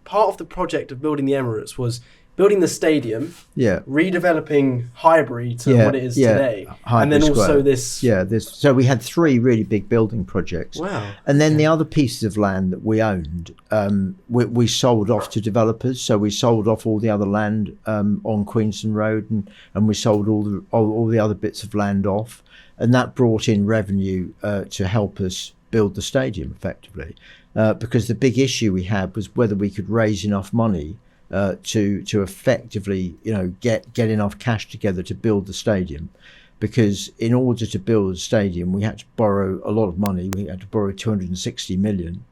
part of the project of building the Emirates was building the stadium, Yeah. redeveloping Highbury to what it is today, Highbury and then Square. also this. Yeah, so we had 3 really big building projects. Wow. And then the other pieces of land that we owned, we sold off to developers. So we sold off all the other land on Queenston Road, and we sold all the other bits of land off, and that brought in revenue to help us build the stadium effectively. Because the big issue we had was whether we could raise enough money to effectively, get enough cash together to build the stadium. Because in order to build a stadium, we had to borrow a lot of money. We had to borrow 260 million.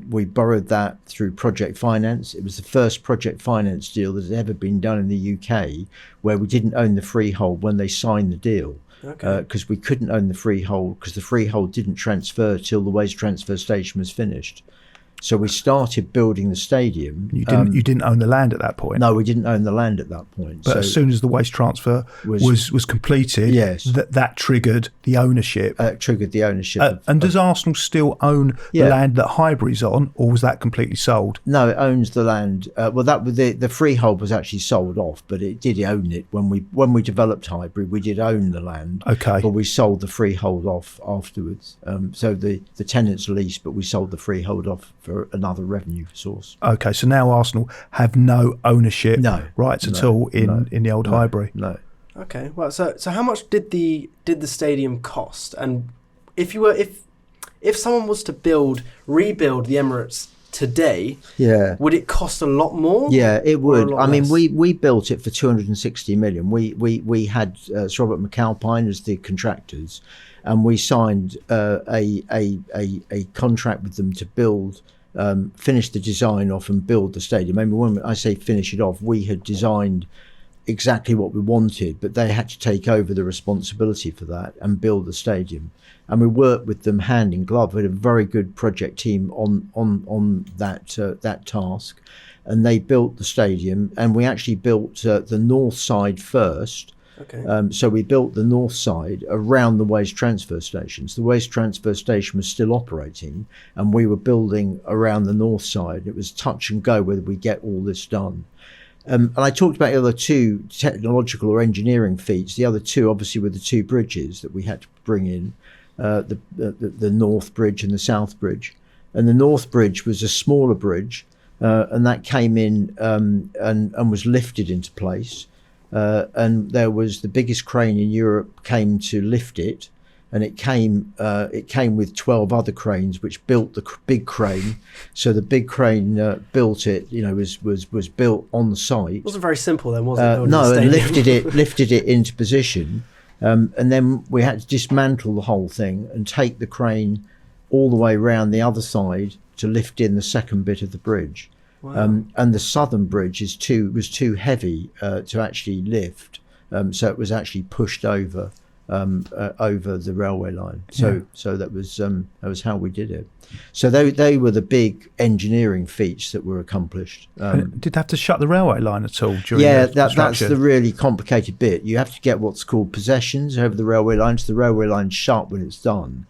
We borrowed that through project finance. It was the first project finance deal that had ever been done in the UK where we didn't own the freehold when they signed the deal. Because we couldn't own the freehold because the freehold didn't transfer till the waste transfer station was finished. So we started building the stadium. You didn't own the land at that point? No, we didn't own the land at that point. But as soon as the waste transfer was completed, yes, that triggered the ownership. And does Arsenal still own the land that Highbury's on, or was that completely sold? No, it owns the land. That was the freehold was actually sold off, but it did own it when we developed Highbury. We did own the land. Okay. But we sold the freehold off afterwards. So the tenants leased, but we sold the freehold off for another revenue source. Okay, so now Arsenal have no ownership rights at all in the old Highbury. No. Okay, well, so how much did the stadium cost? And if someone was to rebuild the Emirates today, would it cost a lot more? Yeah, it would. I mean, we built it for 260 million. We had Sir Robert McAlpine as the contractors, and we signed a contract with them to build. Finish the design off and build the stadium. I mean, when I say finish it off, we had designed exactly what we wanted, but they had to take over the responsibility for that and build the stadium. And we worked with them hand in glove. We had a very good project team on that task, and they built the stadium. And we actually built the north side first. Okay. So we built the north side around the waste transfer stations. The waste transfer station was still operating, and we were building around the north side. It was touch and go whether we get all this done. And I talked about the other 2 technological or engineering feats. The other 2 obviously were the 2 bridges that we had to bring in, the North Bridge and the South Bridge. And the North Bridge was a smaller bridge, and that came in and was lifted into place. And there was the biggest crane in Europe came to lift it, and it came with 12 other cranes which built the big crane. So the big crane built it, was built on the site. It wasn't very simple then, was it? No, and lifted it into position, and then we had to dismantle the whole thing and take the crane all the way around the other side to lift in the second bit of the bridge. Wow. And the southern bridge was too heavy to actually lift, so it was actually pushed over the railway line. So that was how we did it. So they were the big engineering feats that were accomplished. Did they have to shut the railway line at all during the that's the really complicated bit. You have to get what's called possessions over the railway line, so the railway line's shut when it's done.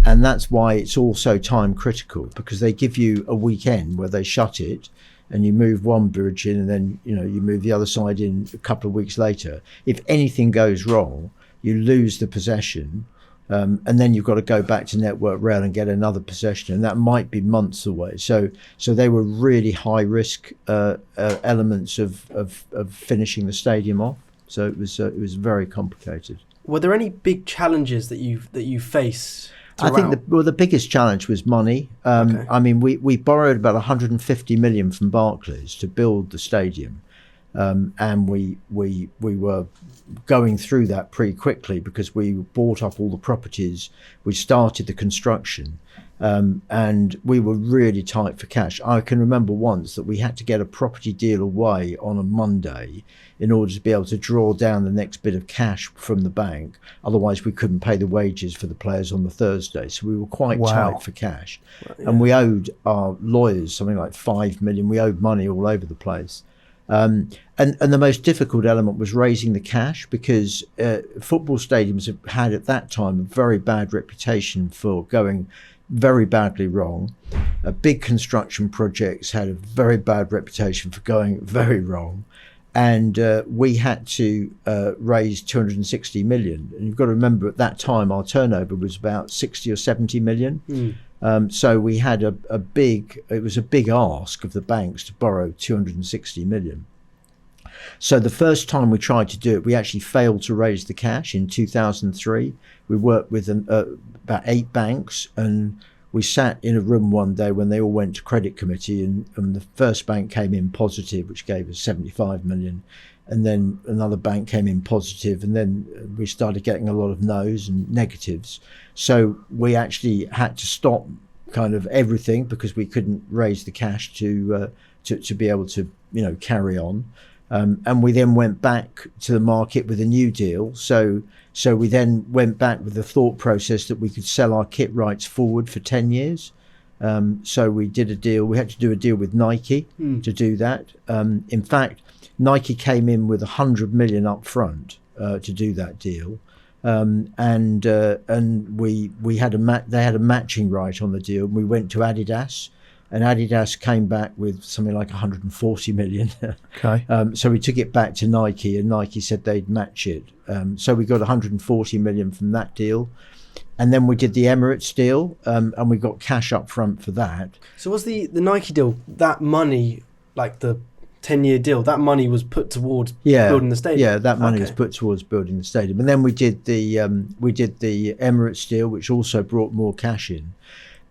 And that's why it's also time critical, because they give you a weekend where they shut it and you move one bridge in, and then you move the other side in a couple of weeks later. If anything goes wrong, you lose the possession, and then you've got to go back to Network Rail and get another possession, and that might be months away. So they were really high risk elements of finishing the stadium off. So it was very complicated. Were there any big challenges that you faced? I think the biggest challenge was money. Okay. I mean, we borrowed about 150 million from Barclays to build the stadium, and we were going through that pretty quickly because we bought up all the properties. We started the construction, and we were really tight for cash. I can remember once that we had to get a property deal away on a Monday in order to be able to draw down the next bit of cash from the bank. Otherwise, we couldn't pay the wages for the players on the Thursday. So we were quite tight for cash. Right, yeah. And we owed our lawyers something like 5 million. We owed money all over the place. And the most difficult element was raising the cash, because football stadiums have had at that time a very bad reputation for going very badly wrong. Big construction projects had a very bad reputation for going very wrong. And we had to raise 260 million. And you've got to remember, at that time, our turnover was about 60 or 70 million. So we had it was a big ask of the banks to borrow 260 million. So the first time we tried to do it, we actually failed to raise the cash in 2003. We worked with about 8 banks, and we sat in a room one day when they all went to credit committee, and the first bank came in positive, which gave us 75 million. And then another bank came in positive, and then we started getting a lot of no's and negatives. So we actually had to stop kind of everything because we couldn't raise the cash to be able to, carry on. And we then went back to the market with a new deal. So we then went back with the thought process that we could sell our kit rights forward for 10 years. So we did a deal. We had to do a deal with Nike to do that. In fact, Nike came in with 100 million up front to do that deal. And we had they had a matching right on the deal. We went to Adidas. And Adidas came back with something like 140 million. Okay. So we took it back to Nike, and Nike said they'd match it. So we got 140 million from that deal. And then we did the Emirates deal, and we got cash up front for that. So was the Nike deal, that money, like the 10-year deal, that money was put towards building the stadium? Yeah, that money was put towards building the stadium. And then we did the Emirates deal, which also brought more cash in.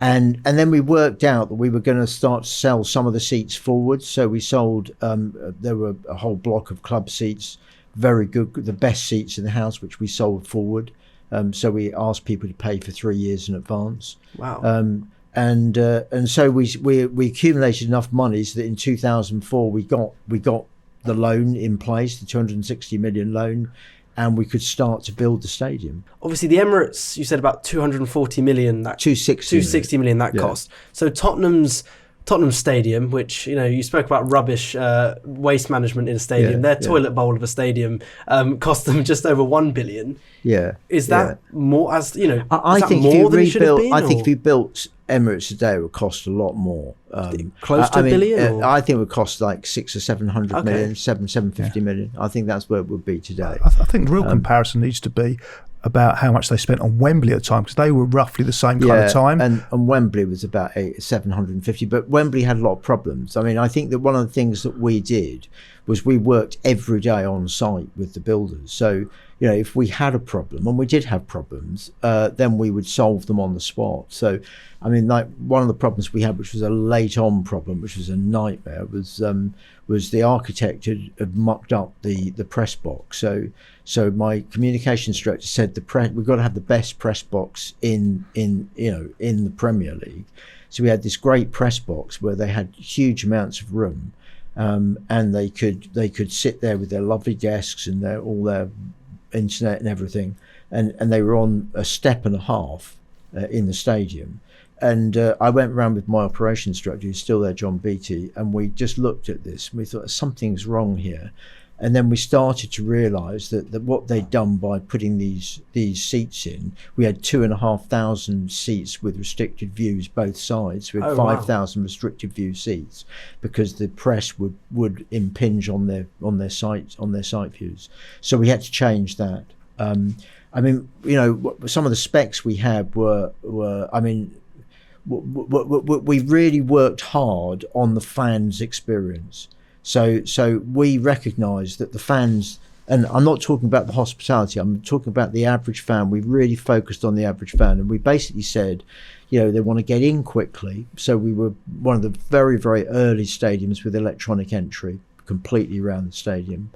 And then we worked out that we were going to start to sell some of the seats forward. So we sold, there were a whole block of club seats, very good, the best seats in the house, which we sold forward. So we asked people to pay for 3 years in advance. Wow. And so we accumulated enough money so that in 2004 we got the loan in place, the 260 million loan, and we could start to build the stadium. Obviously, the Emirates, you said about 240 million. 260 million that cost. So Tottenham Stadium, which, you spoke about rubbish waste management in a stadium, their toilet bowl of a stadium cost them just over 1 billion. Yeah. Is that more, I think more than it should have been? I think if you built Emirates today, it would cost a lot more. Close to a billion? I think it would cost like 600 or 700 million, 750 million. I think that's where it would be today. I think the real comparison needs to be about how much they spent on Wembley at the time, because they were roughly the same kind of time. And Wembley was about 750, but Wembley had a lot of problems. I mean, I think that one of the things that we did was we worked every day on site with the builders. So, if we had a problem, and we did have problems, then we would solve them on the spot. So, I mean, like one of the problems we had, which was a late on problem, which was a nightmare, was the architect had mucked up the press box. So my communications director said we've got to have the best press box in the Premier League. So we had this great press box where they had huge amounts of room, and they could sit there with their lovely desks and all their internet and everything, and they were on a step and a half in the stadium. And I went around with my operations director, who's still there, John Beattie, and we just looked at this and we thought something's wrong here. And then we started to realise that what they'd done by putting these seats in, we had 2,500 seats with restricted views both sides. We had 5,000 restricted view seats because the press would impinge on their site views. So we had to change that. I mean, some of the specs we had were I mean, we really worked hard on the fans' experience. So we recognise that the fans, and I'm not talking about the hospitality, I'm talking about the average fan. We really focused on the average fan, and we basically said, they want to get in quickly. So we were one of the very, very early stadiums with electronic entry completely around the stadium.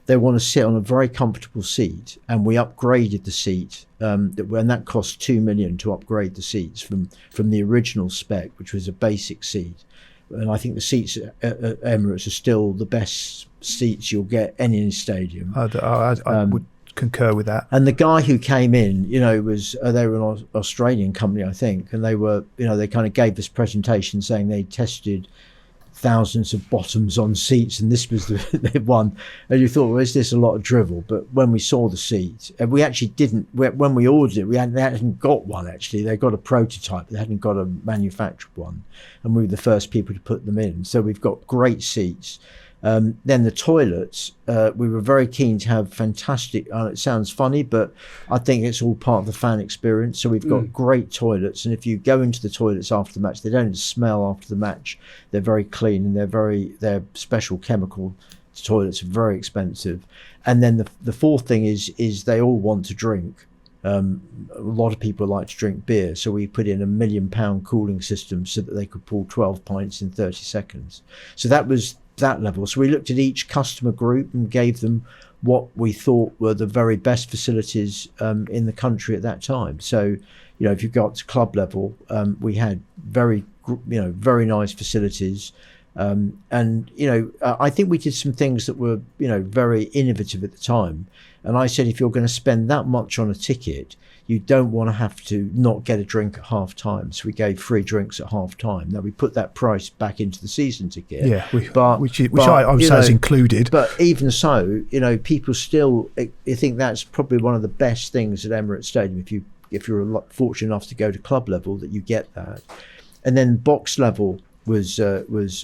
They want to sit on a very comfortable seat, and we upgraded the seat, and that cost 2 million to upgrade the seats from the original spec, which was a basic seat. And I think the seats at Emirates are still the best seats you'll get in any stadium. I would concur with that. And the guy who came in, they were an Australian company, I think, and they were, they kind of gave this presentation saying they tested thousands of bottoms on seats, and this was the one. And you thought, well, is this a lot of drivel? But when we saw the seat, and we actually didn't, when we ordered it, they hadn't got one actually. They got a prototype, they hadn't got a manufactured one, and we were the first people to put them in. So we've got great seats. Then the toilets, we were very keen to have fantastic, it sounds funny, but I think it's all part of the fan experience. So we've got great toilets, and if you go into the toilets after the match, they don't smell after the match. They're very clean, and they're special chemical toilets, are very expensive. And then the fourth thing is they all want to drink. A lot of people like to drink beer, so we put in £1 million cooling system so that they could pour 12 pints in 30 seconds. So that was that level. So we looked at each customer group and gave them what we thought were the very best facilities in the country at that time. So, if you got to club level, we had very nice facilities. And I think we did some things that were, very innovative at the time. And I said, if you're going to spend that much on a ticket, you don't want to have to not get a drink at half time. So we gave free drinks at half time. Now we put that price back into the season ticket. Yeah, which I would say is included. But even so, people still, I think that's probably one of the best things at Emirates Stadium. If you're fortunate enough to go to club level, that you get that. And then box level was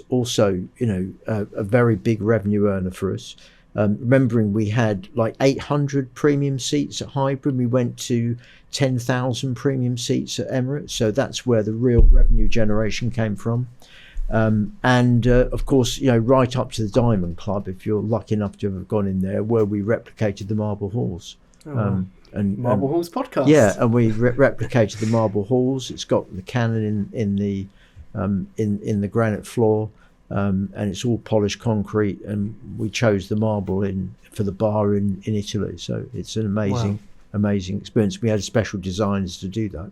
also, a very big revenue earner for us. Remembering we had like 800 premium seats at Highbury, we went to 10,000 premium seats at Emirates, so that's where the real revenue generation came from. And of course, right up to the Diamond Club, if you're lucky enough to have gone in there, where we replicated the Marble Halls. And Marble Halls podcast. Yeah, and we replicated the Marble Halls. It's got the cannon in the granite floor. And it's all polished concrete, and we chose the marble for the bar in Italy. So it's an amazing experience. We had special designers to do that.